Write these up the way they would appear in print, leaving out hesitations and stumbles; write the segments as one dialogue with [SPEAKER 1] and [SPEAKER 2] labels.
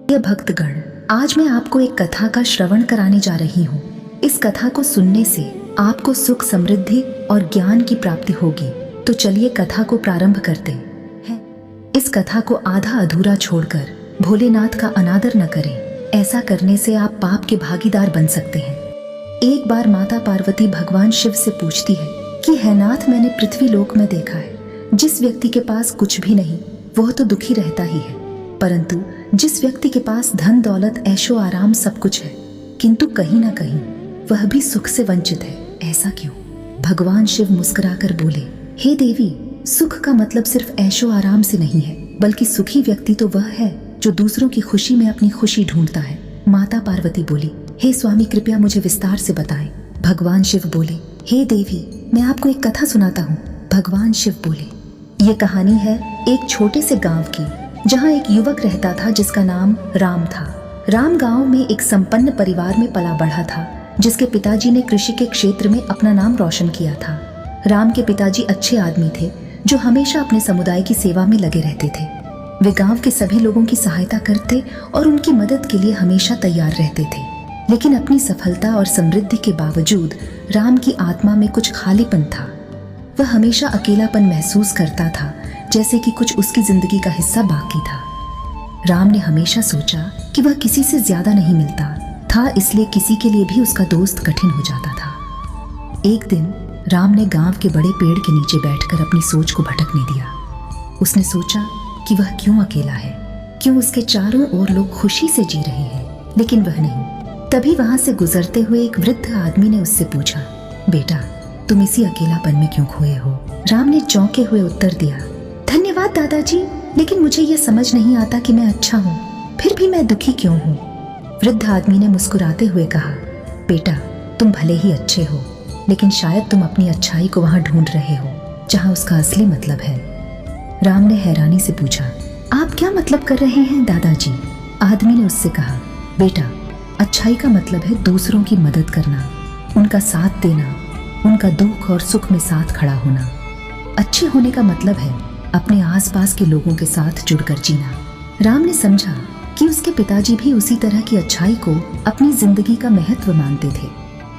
[SPEAKER 1] ये भक्तगण, आज मैं आपको एक कथा का श्रवण कराने जा रही हूँ। इस कथा को सुनने से आपको सुख, समृद्धि और ज्ञान की प्राप्ति होगी। तो चलिए कथा को प्रारंभ करते हैं। इस कथा को आधा अधूरा छोड़कर भोलेनाथ का अनादर न करें। ऐसा करने से आप पाप के भागीदार बन सकते हैं। एक बार माता पार्वती भगवान शिव से पूछती है कि है नाथ, मैंने पृथ्वी लोक में देखा है, जिस व्यक्ति के पास कुछ भी नहीं वह तो दुखी रहता ही है, परंतु जिस व्यक्ति के पास धन दौलत ऐशो आराम सब कुछ है, किंतु कहीं ना कहीं वह भी सुख से वंचित है। ऐसा क्यों? भगवान शिव मुस्कुराकर बोले, हे देवी, सुख का मतलब सिर्फ ऐशो आराम से नहीं है, बल्कि सुखी व्यक्ति तो वह है जो दूसरों की खुशी में अपनी खुशी ढूंढता है। माता पार्वती बोली, हे स्वामी, कृपया मुझे विस्तार से बताएं। भगवान शिव बोले, हे देवी, मैं आपको एक कथा सुनाता हूँ। भगवान शिव बोले, ये कहानी है एक छोटे से गांव की, जहाँ एक युवक रहता था जिसका नाम राम था। राम गांव में एक संपन्न परिवार में पला बढ़ा था, जिसके पिताजी ने कृषि के क्षेत्र में अपना नाम रोशन किया था। राम के पिताजी अच्छे आदमी थे जो हमेशा अपने समुदाय की सेवा में लगे रहते थे। वे गांव के सभी लोगों की सहायता करते और उनकी मदद के लिए हमेशा तैयार रहते थे। लेकिन अपनी सफलता और समृद्धि के बावजूद राम की आत्मा में कुछ खालीपन था। वह हमेशा अकेलापन महसूस करता था, जैसे कि कुछ उसकी जिंदगी का हिस्सा बाकी था। राम ने हमेशा सोचा कि वह किसी से ज्यादा नहीं मिलता था, इसलिए किसी के लिए भी उसका दोस्त कठिन हो जाता था। एक दिन राम ने गांव के बड़े पेड़ के नीचे बैठकर अपनी सोच को भटकने दिया। उसने सोचा कि वह क्यों अकेला है, क्यों उसके चारों ओर लोग खुशी से जी रहे हैं, लेकिन वह नहीं। तभी वहां से गुजरते हुए एक वृद्ध आदमी ने उससे पूछा, बेटा, तुम इसी अकेलापन में क्यों खोए हो? राम ने चौंके हुए उत्तर दिया, धन्यवाद दादाजी, लेकिन मुझे यह समझ नहीं आता कि मैं अच्छा हूँ, फिर भी मैं दुखी क्यों हूँ? वृद्ध आदमी ने मुस्कुराते हुए कहा, बेटा, तुम भले ही अच्छे हो, लेकिन शायद तुम अपनी अच्छाई को वहां ढूंढ रहे हो जहां उसका असली मतलब है। राम ने हैरानी से पूछा, आप क्या मतलब कर रहे हैं दादाजी? आदमी ने उससे कहा, बेटा, अच्छाई का मतलब है दूसरों की मदद करना, उनका साथ देना, उनका दुख और सुख में साथ खड़ा होना। अच्छे होने का मतलब है अपने आसपास के लोगों के साथ जुड़कर जीना। राम ने समझा कि उसके पिताजी भी उसी तरह की अच्छाई को अपनी जिंदगी का महत्व मानते थे।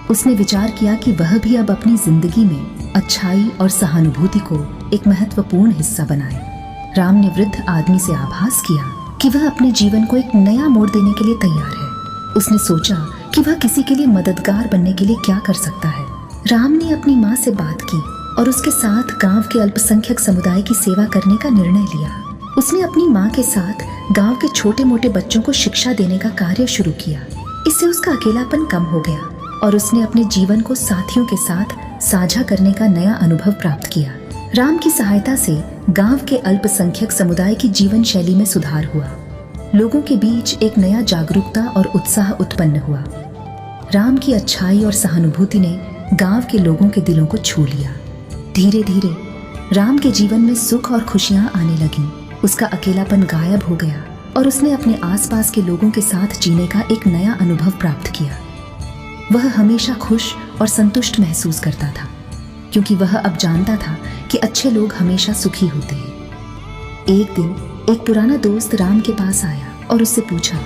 [SPEAKER 1] उसने विचार किया कि वह भी अब अपनी जिंदगी में अच्छाई और सहानुभूति को एक महत्वपूर्ण हिस्सा बनाए। राम ने वृद्ध आदमी से आभास किया कि वह अपने जीवन को एक नया मोड़ देने के लिए तैयार है। उसने सोचा कि वह किसी के लिए मददगार बनने के लिए क्या कर सकता है। राम ने अपनी माँ से बात की और उसके साथ गांव के अल्पसंख्यक समुदाय की सेवा करने का निर्णय लिया। उसने अपनी माँ के साथ गांव के छोटे मोटे बच्चों को शिक्षा देने का कार्य शुरू किया। इससे उसका अकेलापन कम हो गया और उसने अपने जीवन को साथियों के साथ साझा करने का नया अनुभव प्राप्त किया। राम की सहायता से गांव के अल्पसंख्यक समुदाय की जीवन शैली में सुधार हुआ। लोगों के बीच एक नया जागरूकता और उत्साह उत्पन्न हुआ। राम की अच्छाई और सहानुभूति ने गांव के लोगों के दिलों को छू लिया। धीरे धीरे राम के जीवन में सुख और खुशियां आने लगीं। उसका अकेलापन गायब हो गया और उसने अपने आसपास के लोगों के साथ जीने का एक नया अनुभव प्राप्त किया। वह हमेशा खुश और संतुष्ट महसूस करता था, क्योंकि वह अब जानता था कि अच्छे लोग हमेशा सुखी होते हैं। एक दिन एक पुराना दोस्त राम के पास आया और उससे पूछा,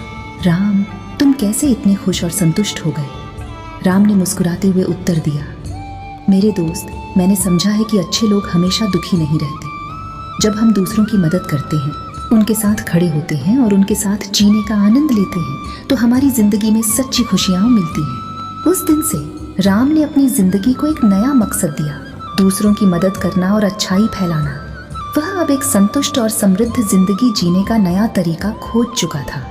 [SPEAKER 1] राम, तुम कैसे इतने खुश और संतुष्ट हो गए? राम ने मुस्कुराते हुए उत्तर दिया, मेरे दोस्त, मैंने समझा है कि अच्छे लोग हमेशा दुखी नहीं रहते। जब हम दूसरों की मदद करते हैं, उनके साथ खड़े होते हैं और उनके साथ जीने का आनंद लेते हैं, तो हमारी जिंदगी में सच्ची खुशियां मिलती हैं। उस दिन से राम ने अपनी जिंदगी को एक नया मकसद दिया, दूसरों की मदद करना और अच्छाई फैलाना। वह अब एक संतुष्ट और समृद्ध जिंदगी जीने का नया तरीका खोज चुका था।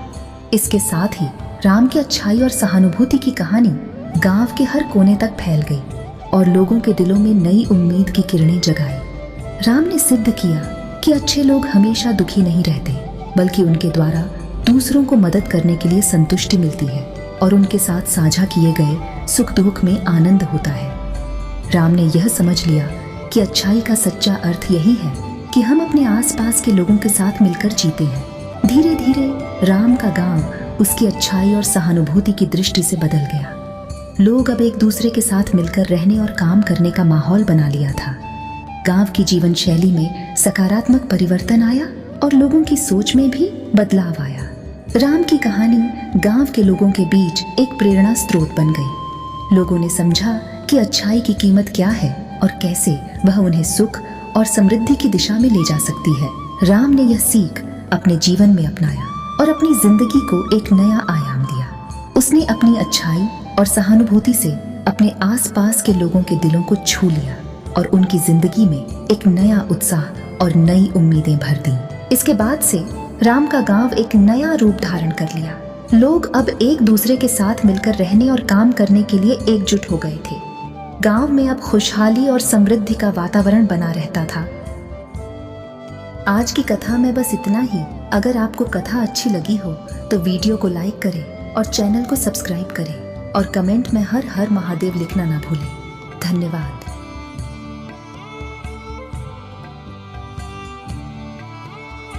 [SPEAKER 1] इसके साथ ही राम की अच्छाई और सहानुभूति की कहानी गांव के हर कोने तक फैल गई और लोगों के दिलों में नई उम्मीद की किरणें जगाई। राम ने सिद्ध किया कि अच्छे लोग हमेशा दुखी नहीं रहते, बल्कि उनके द्वारा दूसरों को मदद करने के लिए संतुष्टि मिलती है और उनके साथ साझा किए गए सुख दुख में आनंद होता है। राम ने यह समझ लिया कि अच्छाई का सच्चा अर्थ यही है कि हम अपने आसपास के लोगों के साथ मिलकर जीते हैं। धीरे धीरे राम का गांव उसकी अच्छाई और सहानुभूति की दृष्टि से बदल गया। लोग अब एक दूसरे के साथ मिलकर रहने और काम करने का माहौल बना लिया था। गांव की जीवन शैली में सकारात्मक परिवर्तन आया और लोगों की सोच में भी बदलाव आया। राम की कहानी गांव के लोगों के बीच एक प्रेरणा स्रोत बन गई। लोगों ने समझा कि अच्छाई की कीमत क्या है और कैसे वह उन्हें सुख और समृद्धि की दिशा में ले जा सकती है। राम ने यह सीख अपने जीवन में अपनाया और अपनी जिंदगी को एक नया आयाम दिया। उसने अपनी अच्छाई और सहानुभूति से अपने आसपास के लोगों के दिलों को छू लिया और उनकी जिंदगी में एक नया उत्साह और नई उम्मीदें भर दी। इसके बाद से राम का गांव एक नया रूप धारण कर लिया। लोग अब एक दूसरे के साथ मिलकर रहने और काम करने के लिए एकजुट हो गए थे। गांव में अब खुशहाली और समृद्धि का वातावरण बना रहता था। आज की कथा में बस इतना ही। अगर आपको कथा अच्छी लगी हो तो वीडियो को लाइक करें और चैनल को सब्सक्राइब करें और कमेंट में हर हर महादेव लिखना ना भूलें। धन्यवाद।